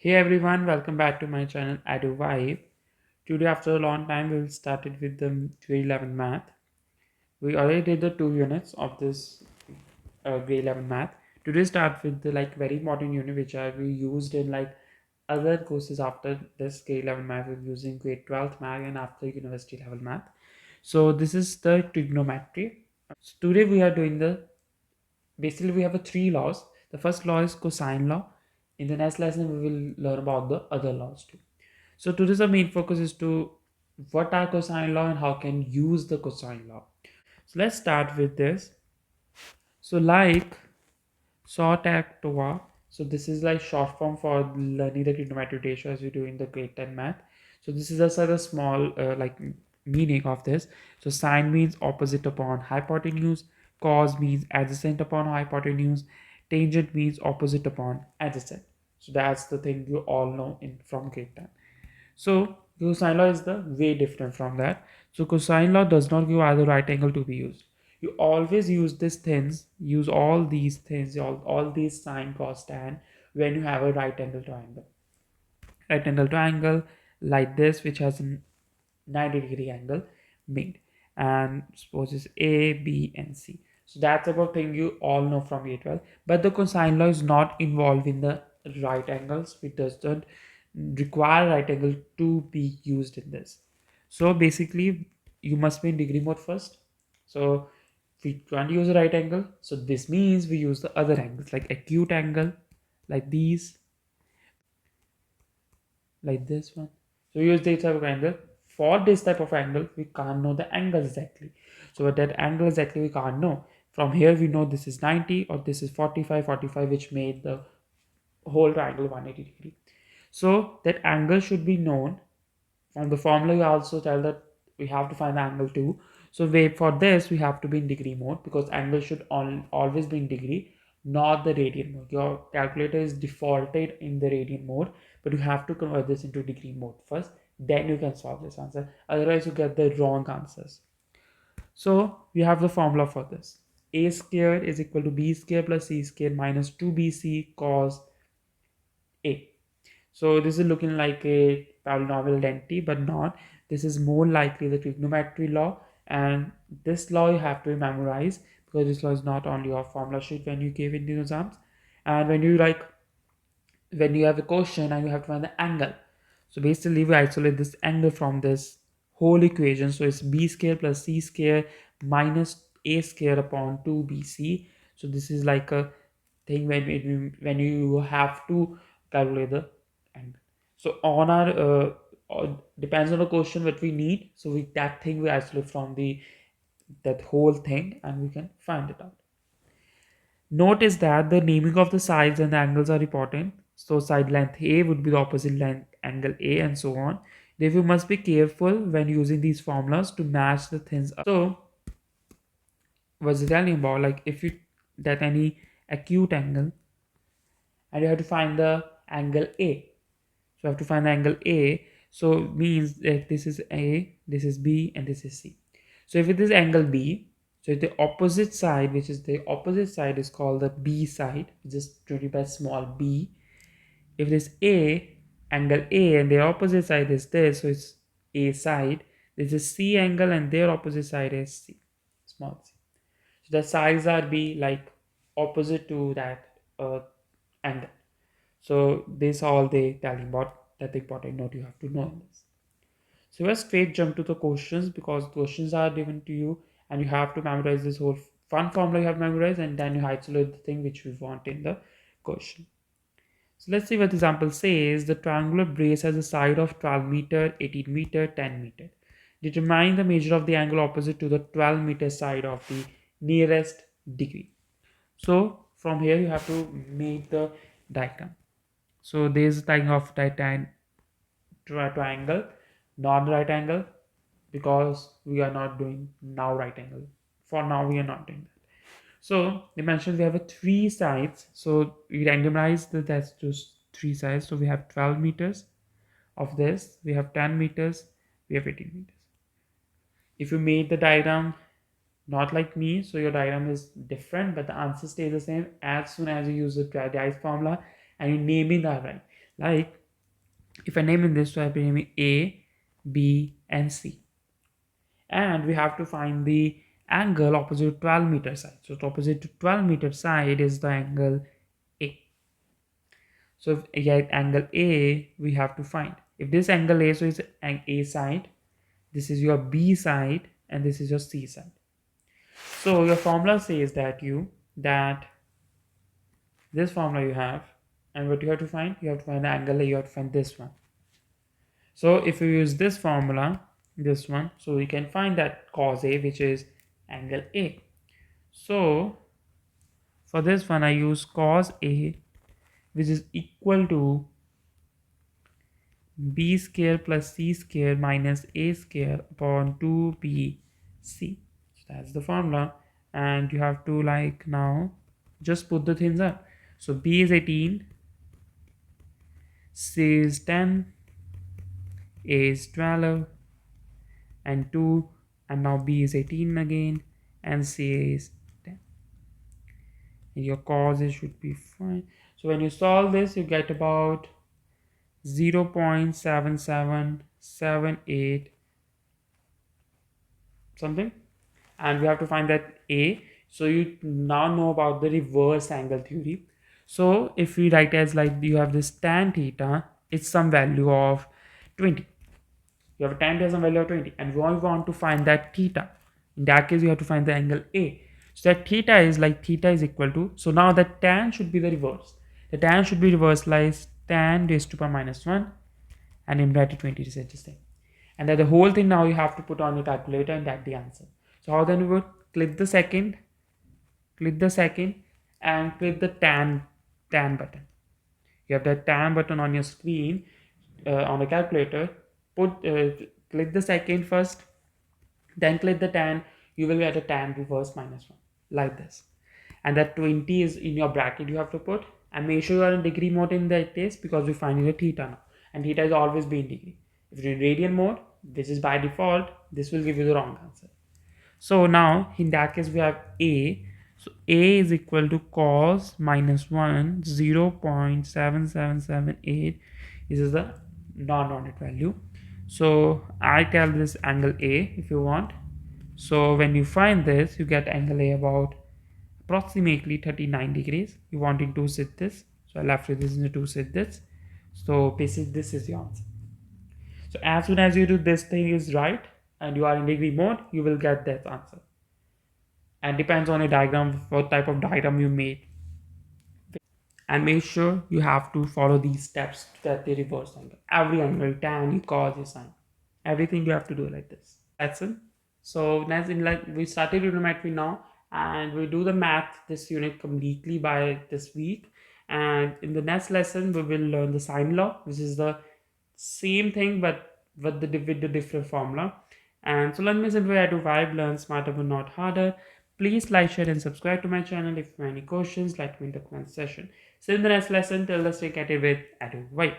Hey everyone, welcome back to my channel EduVibe. Today, after a long time, we will started with the grade 11 math. We already did the 2 units of this grade 11 math. Today, start with the very important unit which are we used in other courses after this grade 11 math. We're using grade 12th math and after university level math. So this is the trigonometry. So today we are doing the basically we have three laws. The first law is cosine law. In the next lesson, we will learn about the other laws too. So today's the main focus is to what are cosine law and how can use the cosine law. So let's start with this. So short actua. So this is like short form for learning the trigonometric ratio as we do in the grade 10 math. So this is just a small meaning of this. So sine means opposite upon hypotenuse, cos means adjacent upon hypotenuse, tangent means opposite upon adjacent. So that's the thing you all know in from grade 10. So cosine law is the way different from that. So cosine law does not give either right angle to be used. You always use these things, use all these things, all these sine, cos, tan when you have a right angle triangle. Right angle triangle like this, which has a 90-degree angle made, and suppose it's A, B, and C. So that's about thing you all know from A12. But the cosine law is not involved in the right angles. It doesn't require right angle to be used in this. So basically, you must be in degree mode first. So we can't use a right angle. So this means we use the other angles like acute angle, like these, like this one. So we use this type of angle. For this type of angle, we can't know the angle exactly. So at that angle exactly we can't know. From here we know this is 90 or this is 45, 45, which made the whole triangle 180 degree. So that angle should be known. From the formula, we also tell that we have to find the angle too. So for this, we have to be in degree mode because angle should always be in degree, not the radian mode. Your calculator is defaulted in the radian mode, but you have to convert this into degree mode first. Then you can solve this answer. Otherwise, you get the wrong answers. So we have the formula for this. A squared is equal to B squared plus C squared minus 2BC cos A. So this is looking like a polynomial identity, but not. This is more likely the trigonometry law, and this law you have to memorize because this law is not only your formula sheet when you give in the exams, and when you have a question and you have to find the angle. So basically we isolate this angle from this whole equation. So it's b square plus c square minus a square upon 2bc. So this is like a thing when you have to calculate the angle. So on our depends on the question what we need. So that thing we isolate from the that whole thing and we can find it out. Notice that the naming of the sides and the angles are important. So side length A would be the opposite length angle A and so on. Therefore, you must be careful when using these formulas to match the things up. So what's it telling about? Like if you get any acute angle and you have to find the angle A. So I have to find the angle A. So it means that this is A, this is B, and this is C. So if it is angle B, so the opposite side, which is the opposite side, is called the B side, just denoted by small b. If it is A, angle A, and their opposite side is this, so it's A side. This is C angle, and their opposite side is C, small c. So the sides are be like opposite to that angle. So this all they tell you about that important note you have to know in this. So let's straight jump to the questions because questions are given to you and you have to memorize this whole fun formula you have memorized and then you isolate the thing which we want in the question. So let's see what the example says. The triangular brace has a side of 12 meter, 18 meter, 10 meter. Determine the measure of the angle opposite to the 12-meter side of the nearest degree. So from here you have to make the diagram. So there's a type of triangle, non-right angle, because we are not doing now right angle. For now, we are not doing that. So they mentioned we have a three sides. So we randomize that's just three sides. So we have 12 meters of this. We have 10 meters. We have 18 meters. If you made the diagram not like me, so your diagram is different, but the answer stays the same as soon as you use the dice formula and you name it that right. Like if I name in this, so I'll be naming A, B, and C. And we have to find the angle opposite 12-meter side. So opposite to 12-meter side is the angle A. So if yeah, angle A we have to find. If this angle A, so it's an A side, this is your B side, and this is your C side. So your formula says that this formula you have, and what you have to find? You have to find the angle A, you have to find this one. So if you use this formula, this one, so we can find that cos A, which is angle A. So for this one, I use cos A, which is equal to b square plus c square minus a square upon 2bc. So that's the formula. And you have to like now just put the things up. So b is 18, c is 10, a is 12, and 2, and now b is 18 again, and c is 10. And your causes should be fine. So when you solve this, you get about 0.7778 something, and we have to find that a. So you now know about the reverse angle theory. So if we write as like you have this tan theta, it's some value of 20. You have a tan theta some value of 20, and we want to find that theta. In that case, you have to find the angle A. So that theta is like theta is equal to, so now the tan should be the reverse. The tan should be reversed like tan raised to power minus 1, and in bracket 20 is the same. And that the whole thing now you have to put on your calculator, and that's the answer. So how then we would click the second, and click the tan button. You have that tan button on your screen on the calculator. Click the second first, then click the tan. You will get a tan reverse minus 1 like this. And that 20 is in your bracket you have to put, and make sure you are in degree mode in that case, because we're finding a theta now, and theta is always be in degree. If you're in radian mode, which is by default, this will give you the wrong answer. So now in that case we have a. So a is equal to cos minus 1, 0.7778. This is the non-rounded value. So I tell this angle A if you want. So when you find this, you get angle A about approximately 39 degrees. You want it to sit this. So I left this in to sit this. So basically this is the answer. So as soon as you do this thing is right and you are in degree mode, you will get that answer. And depends on a diagram, what type of diagram you made. And make sure you have to follow these steps to get the reverse angle. Every angle, tan, you cos, you sine. Everything you have to do like this. That's it. So next in like we started trigonometry now, and we do the math this unit completely by this week. And in the next lesson, we will learn the sine law, which is the same thing but with the different formula. And so let me simplify EduVibe, learn smarter but not harder. Please like, share, and subscribe to my channel. If you have any questions, let me in the comment section. See you in the next lesson. Till then, stay creative with EduVibe.